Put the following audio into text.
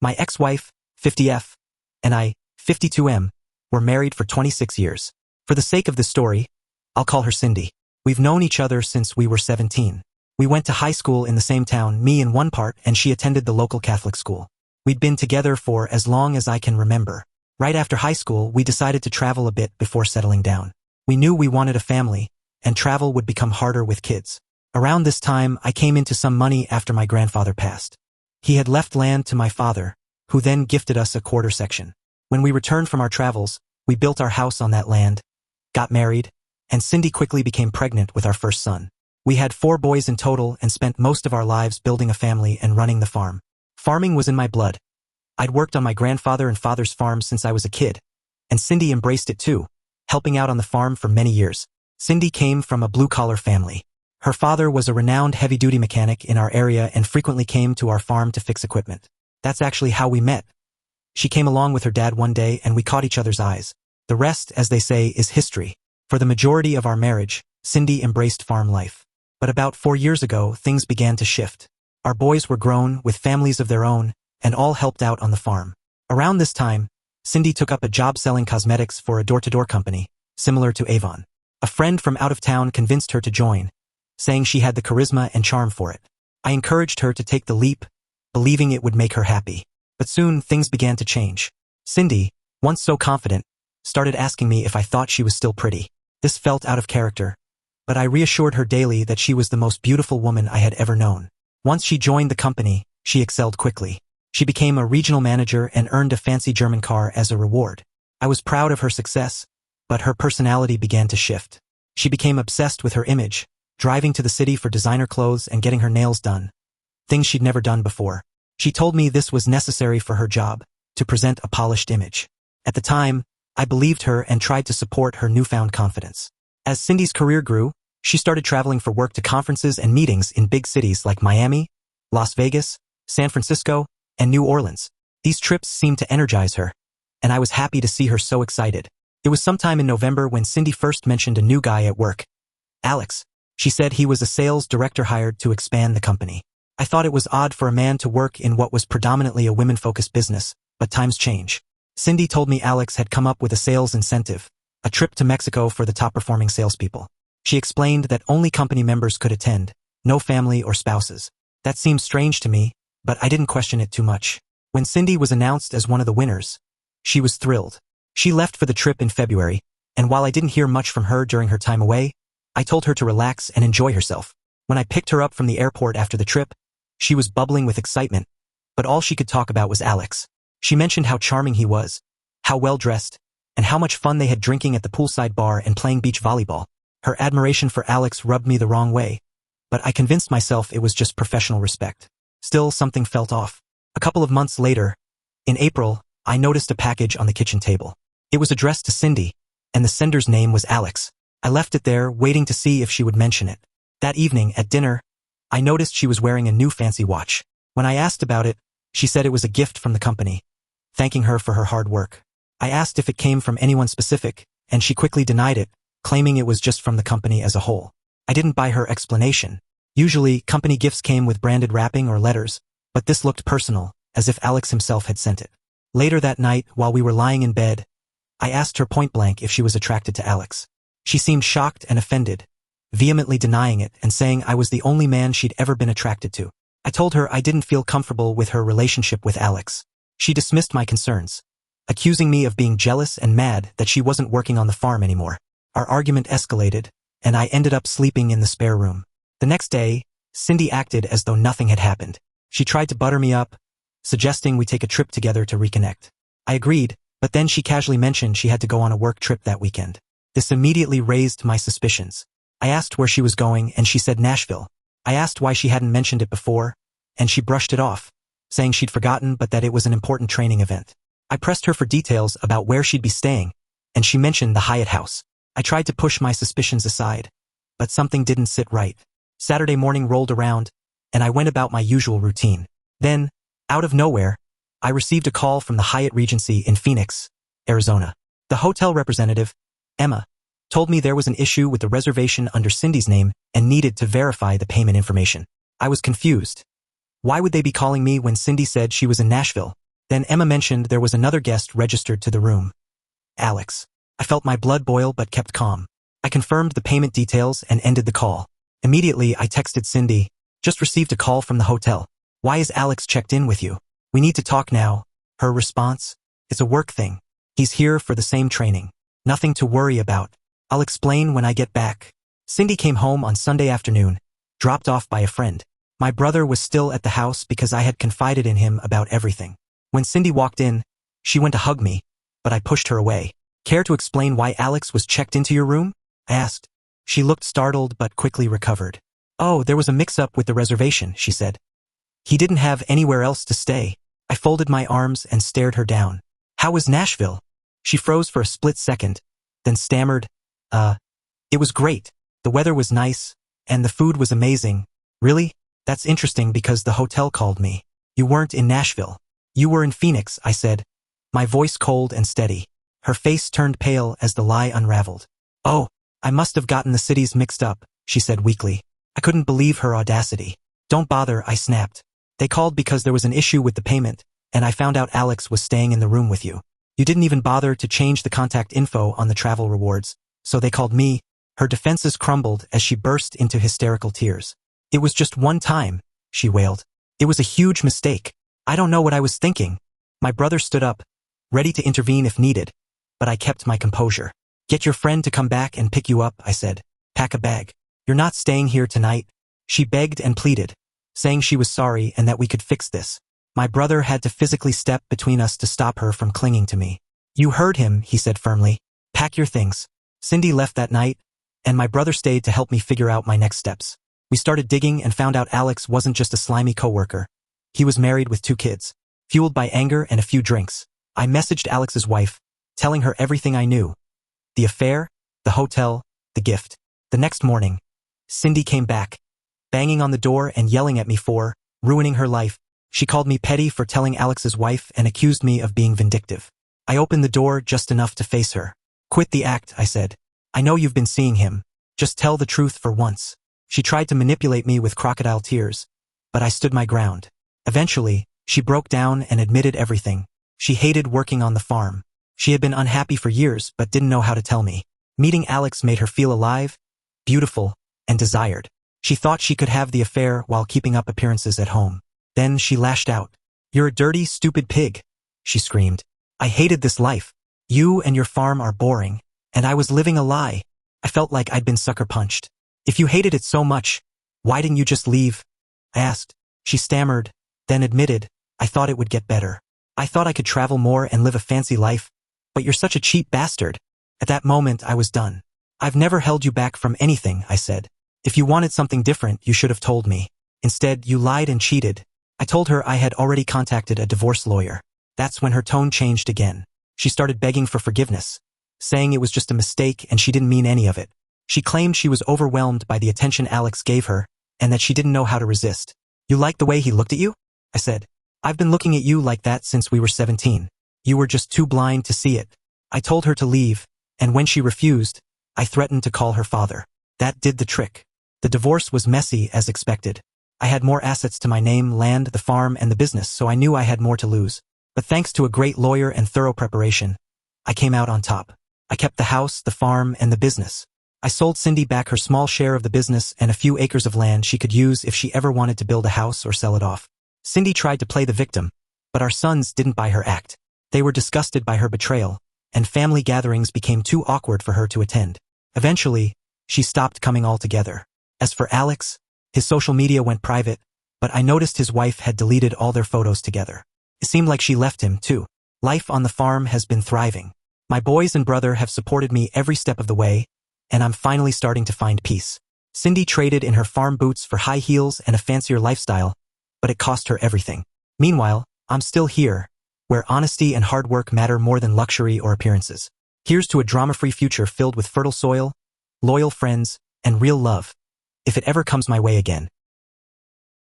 My ex-wife, 50F, and I, 52M, were married for 26 years. For the sake of the story, I'll call her Cindy. We've known each other since we were 17. We went to high school in the same town, me in one part and she attended the local Catholic school. We'd been together for as long as I can remember. Right after high school, we decided to travel a bit before settling down. We knew we wanted a family, and travel would become harder with kids. Around this time, I came into some money after my grandfather passed. He had left land to my father, who then gifted us a quarter section. When we returned from our travels, we built our house on that land, got married, and Cindy quickly became pregnant with our first son. We had 4 boys in total and spent most of our lives building a family and running the farm. Farming was in my blood. I'd worked on my grandfather and father's farm since I was a kid, and Cindy embraced it too, helping out on the farm for many years. Cindy came from a blue-collar family. Her father was a renowned heavy-duty mechanic in our area and frequently came to our farm to fix equipment. That's actually how we met. She came along with her dad one day and we caught each other's eyes. The rest, as they say, is history. For the majority of our marriage, Cindy embraced farm life. But about 4 years ago, things began to shift. Our boys were grown, with families of their own, and all helped out on the farm. Around this time, Cindy took up a job selling cosmetics for a door-to-door company, similar to Avon. A friend from out of town convinced her to join, saying she had the charisma and charm for it. I encouraged her to take the leap, believing it would make her happy. But soon, things began to change. Cindy, once so confident, started asking me if I thought she was still pretty. This felt out of character, but I reassured her daily that she was the most beautiful woman I had ever known. Once she joined the company, she excelled quickly. She became a regional manager and earned a fancy German car as a reward. I was proud of her success, but her personality began to shift. She became obsessed with her image, driving to the city for designer clothes and getting her nails done, things she'd never done before. She told me this was necessary for her job, to present a polished image. At the time, I believed her and tried to support her newfound confidence. As Cindy's career grew, she started traveling for work to conferences and meetings in big cities like Miami, Las Vegas, San Francisco, and New Orleans. These trips seemed to energize her, and I was happy to see her so excited. It was sometime in November when Cindy first mentioned a new guy at work. Alex. She said he was a sales director hired to expand the company. I thought it was odd for a man to work in what was predominantly a women-focused business, but times change. Cindy told me Alex had come up with a sales incentive, a trip to Mexico for the top-performing salespeople. She explained that only company members could attend, no family or spouses. That seemed strange to me, but I didn't question it too much. When Cindy was announced as one of the winners, she was thrilled. She left for the trip in February, and while I didn't hear much from her during her time away, I told her to relax and enjoy herself. When I picked her up from the airport after the trip, she was bubbling with excitement, but all she could talk about was Alex. She mentioned how charming he was, how well-dressed, and how much fun they had drinking at the poolside bar and playing beach volleyball. Her admiration for Alex rubbed me the wrong way, but I convinced myself it was just professional respect. Still, something felt off. A couple of months later, in April, I noticed a package on the kitchen table. It was addressed to Cindy, and the sender's name was Alex. I left it there, waiting to see if she would mention it. That evening, at dinner, I noticed she was wearing a new fancy watch. When I asked about it, she said it was a gift from the company, thanking her for her hard work. I asked if it came from anyone specific, and she quickly denied it, claiming it was just from the company as a whole. I didn't buy her explanation. Usually, company gifts came with branded wrapping or letters, but this looked personal, as if Alex himself had sent it. Later that night, while we were lying in bed, I asked her point-blank if she was attracted to Alex. She seemed shocked and offended, vehemently denying it and saying I was the only man she'd ever been attracted to. I told her I didn't feel comfortable with her relationship with Alex. She dismissed my concerns, accusing me of being jealous and mad that she wasn't working on the farm anymore. Our argument escalated, and I ended up sleeping in the spare room. The next day, Cindy acted as though nothing had happened. She tried to butter me up, suggesting we take a trip together to reconnect. I agreed, but then she casually mentioned she had to go on a work trip that weekend. This immediately raised my suspicions. I asked where she was going, and she said Nashville. I asked why she hadn't mentioned it before, and she brushed it off, saying she'd forgotten but that it was an important training event. I pressed her for details about where she'd be staying, and she mentioned the Hyatt House. I tried to push my suspicions aside, but something didn't sit right. Saturday morning rolled around, and I went about my usual routine. Then, out of nowhere, I received a call from the Hyatt Regency in Phoenix, Arizona. The hotel representative, Emma, told me there was an issue with the reservation under Cindy's name and needed to verify the payment information. I was confused. Why would they be calling me when Cindy said she was in Nashville? Then Emma mentioned there was another guest registered to the room. Alex. I felt my blood boil but kept calm. I confirmed the payment details and ended the call. Immediately, I texted Cindy, just received a call from the hotel. Why is Alex checked in with you? We need to talk now. Her response? It's a work thing. He's here for the same training. Nothing to worry about. I'll explain when I get back. Cindy came home on Sunday afternoon, dropped off by a friend. My brother was still at the house because I had confided in him about everything. When Cindy walked in, she went to hug me, but I pushed her away. Care to explain why Alex was checked into your room? I asked. She looked startled but quickly recovered. Oh, there was a mix-up with the reservation, she said. He didn't have anywhere else to stay. I folded my arms and stared her down. How was Nashville? She froze for a split second, then stammered, It was great. The weather was nice, and the food was amazing. Really? That's interesting because the hotel called me. You weren't in Nashville. You were in Phoenix, I said, my voice cold and steady. Her face turned pale as the lie unraveled. Oh, I must have gotten the cities mixed up, she said weakly. I couldn't believe her audacity. Don't bother, I snapped. They called because there was an issue with the payment, and I found out Alex was staying in the room with you. You didn't even bother to change the contact info on the travel rewards, so they called me. Her defenses crumbled as she burst into hysterical tears. It was just one time, she wailed. It was a huge mistake. I don't know what I was thinking. My brother stood up, ready to intervene if needed, but I kept my composure. Get your friend to come back and pick you up, I said. Pack a bag. You're not staying here tonight. She begged and pleaded, saying she was sorry and that we could fix this. My brother had to physically step between us to stop her from clinging to me. You heard him, he said firmly. Pack your things. Cindy left that night, and my brother stayed to help me figure out my next steps. We started digging and found out Alex wasn't just a slimy coworker. He was married with 2 kids. Fueled by anger and a few drinks, I messaged Alex's wife, telling her everything I knew. The affair, the hotel, the gift. The next morning, Cindy came back, banging on the door and yelling at me for ruining her life. She called me petty for telling Alex's wife and accused me of being vindictive. I opened the door just enough to face her. Quit the act, I said. I know you've been seeing him. Just tell the truth for once. She tried to manipulate me with crocodile tears, but I stood my ground. Eventually, she broke down and admitted everything. She hated working on the farm. She had been unhappy for years but didn't know how to tell me. Meeting Alex made her feel alive, beautiful, and desired. She thought she could have the affair while keeping up appearances at home. Then she lashed out. You're a dirty, stupid pig, she screamed. I hated this life. You and your farm are boring, and I was living a lie. I felt like I'd been sucker punched. If you hated it so much, why didn't you just leave? I asked. She stammered, then admitted, I thought it would get better. I thought I could travel more and live a fancy life, but you're such a cheap bastard. At that moment, I was done. I've never held you back from anything, I said. If you wanted something different, you should have told me. Instead, you lied and cheated. I told her I had already contacted a divorce lawyer. That's when her tone changed again. She started begging for forgiveness, saying it was just a mistake and she didn't mean any of it. She claimed she was overwhelmed by the attention Alex gave her and that she didn't know how to resist. You like the way he looked at you? I said. I've been looking at you like that since we were 17. You were just too blind to see it. I told her to leave, and when she refused, I threatened to call her father. That did the trick. The divorce was messy as expected. I had more assets to my name, land, the farm, and the business, so I knew I had more to lose. But thanks to a great lawyer and thorough preparation, I came out on top. I kept the house, the farm, and the business. I sold Cindy back her small share of the business and a few acres of land she could use if she ever wanted to build a house or sell it off. Cindy tried to play the victim, but our sons didn't buy her act. They were disgusted by her betrayal, and family gatherings became too awkward for her to attend. Eventually, she stopped coming altogether. As for Alex, his social media went private, but I noticed his wife had deleted all their photos together. It seemed like she left him, too. Life on the farm has been thriving. My boys and brother have supported me every step of the way, and I'm finally starting to find peace. Cindy traded in her farm boots for high heels and a fancier lifestyle, but it cost her everything. Meanwhile, I'm still here, where honesty and hard work matter more than luxury or appearances. Here's to a drama-free future filled with fertile soil, loyal friends, and real love, if it ever comes my way again.